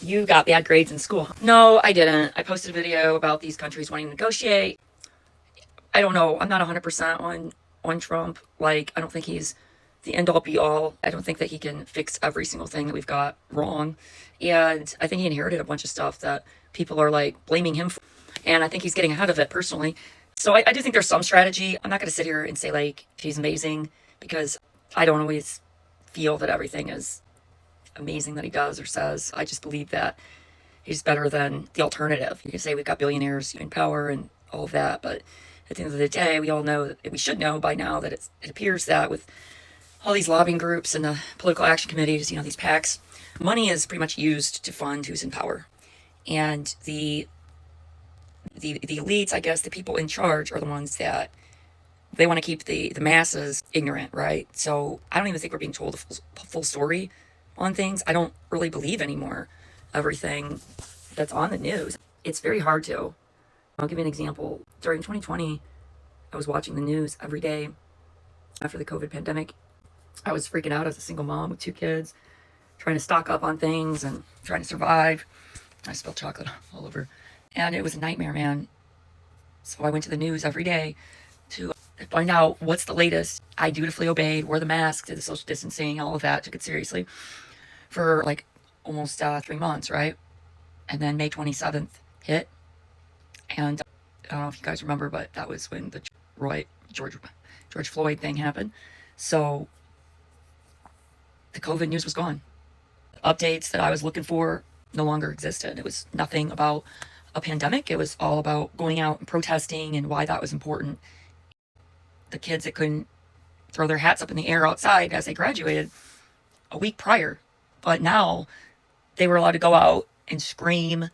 You got bad grades in school. No, I didn't. I posted a video about these countries wanting to negotiate. I don't know. I'm not 100% on Trump. Like, I don't think he's the end all be all. I don't think that he can fix every single thing that we've got wrong. And I think he inherited a bunch of stuff that people are like blaming him for. And I think he's getting ahead of it personally. So I do think there's some strategy. I'm not going to sit here and say like he's amazing because I don't always feel that everything is amazing that he does or says. I just believe that he's better than the alternative. You can say we've got billionaires in power and all of that, but at the end of the day, we all know that we should know by now that it appears that with all these lobbying groups and the political action committees, these PACs, money is pretty much used to fund who's in power. And the elites, I guess, the people in charge are the ones that they want to keep the masses ignorant, right? So I don't even think we're being told the full story on things. I don't really believe anymore everything that's on the news. It's very hard to. I'll give you an example. During 2020, I was watching the news every day after the COVID pandemic. I was freaking out as a single mom with 2 kids, trying to stock up on things and trying to survive. I spilled chocolate all over. And it was a nightmare, man. So I went to the news every day to find out what's the latest. I dutifully obeyed, wore the mask, did the social distancing, all of that, took it seriously for like almost 3 months, right? And then May 27th hit. And I don't know if you guys remember, but that was when the George Floyd thing happened. So the COVID news was gone. Updates that I was looking for no longer existed. It was nothing about a pandemic. It was all about going out and protesting and why that was important. The kids that couldn't throw their hats up in the air outside as they graduated a week prior, but now they were allowed to go out and scream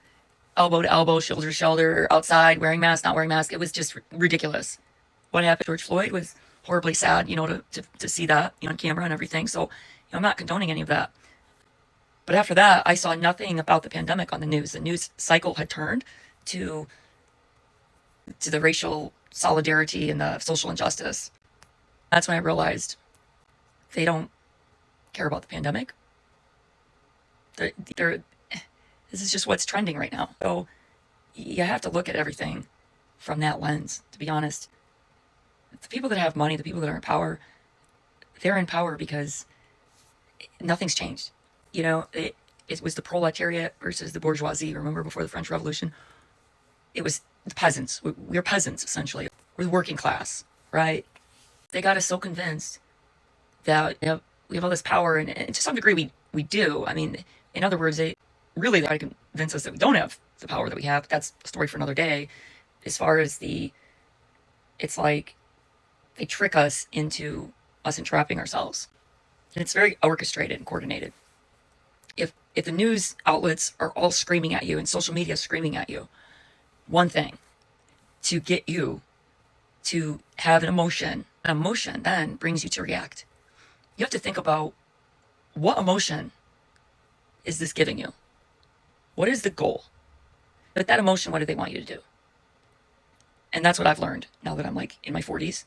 elbow to elbow, shoulder to shoulder, outside, wearing masks, not wearing masks. It was just ridiculous. What happened to George Floyd was horribly sad, to see that on camera and everything. So, I'm not condoning any of that. But after that, I saw nothing about the pandemic on the news. The news cycle had turned to the racial solidarity and the social injustice. That's when I realized they don't care about the pandemic. This is just what's trending right now. So you have to look at everything from that lens, to be honest. The people that have money, the people that are in power, they're in power because nothing's changed. It was the proletariat versus the bourgeoisie. Remember before the French Revolution? It was the peasants. We're peasants, essentially. We're the working class, right? They got us so convinced that we have all this power, and to some degree we do. I mean, in other words, they really try to convince us that we don't have the power that we have. That's a story for another day. As far as it's like they trick us into us entrapping ourselves. And it's very orchestrated and coordinated. If the news outlets are all screaming at you and social media screaming at you, one thing, to get you to have an emotion then brings you to react. You have to think about what emotion is this giving you? What is the goal? But that emotion, what do they want you to do? And that's what I've learned now that I'm like in my 40s.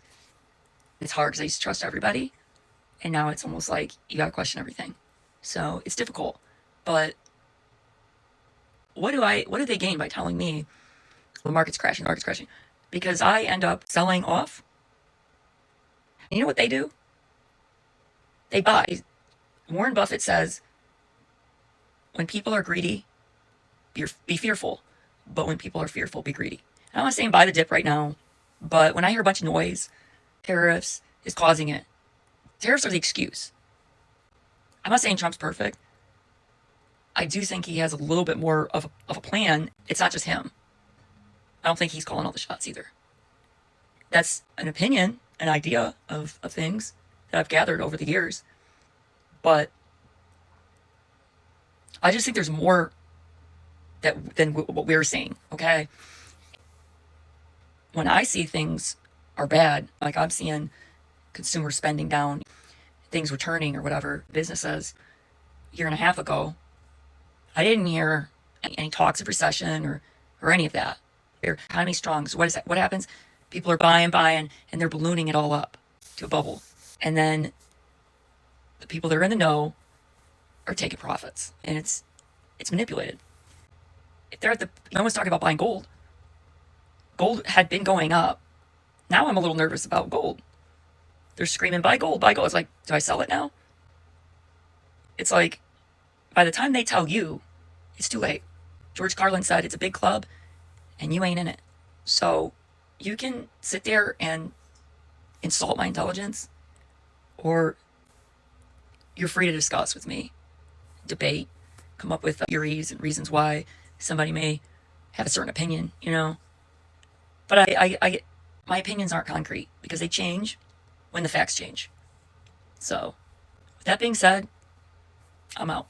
It's hard because I used to trust everybody. And now it's almost like you got to question everything. So it's difficult. But what do they gain by telling me the market's crashing? Because I end up selling off. And you know what they do? They buy. Warren Buffett says, when people are greedy, be fearful. But when people are fearful, be greedy. And I'm not saying buy the dip right now. But when I hear a bunch of noise, tariffs is causing it. Tariffs are the excuse. I'm not saying Trump's perfect. I do think he has a little bit more of a plan. It's not just him. I don't think he's calling all the shots either. That's an opinion, an idea of things that I've gathered over the years. But I just think there's more than what we're seeing, okay? When I see things are bad, like I'm seeing consumer spending down, things returning or whatever, businesses, a year and a half ago, I didn't hear any talks of recession or any of that. Their economy's strong. So what is that? What happens? People are buying, and they're ballooning it all up to a bubble. And then the people that are in the know are taking profits. And It's manipulated. If they're at no one's talking about buying gold. Gold had been going up. Now I'm a little nervous about gold. They're screaming, buy gold, buy gold. It's like, do I sell it now? It's like, by the time they tell you, it's too late. George Carlin said it's a big club and you ain't in it. So you can sit there and insult my intelligence, or you're free to discuss with me, debate, come up with theories and reasons why somebody may have a certain opinion, you know. But my opinions aren't concrete because they change when the facts change. So, with that being said, I'm out.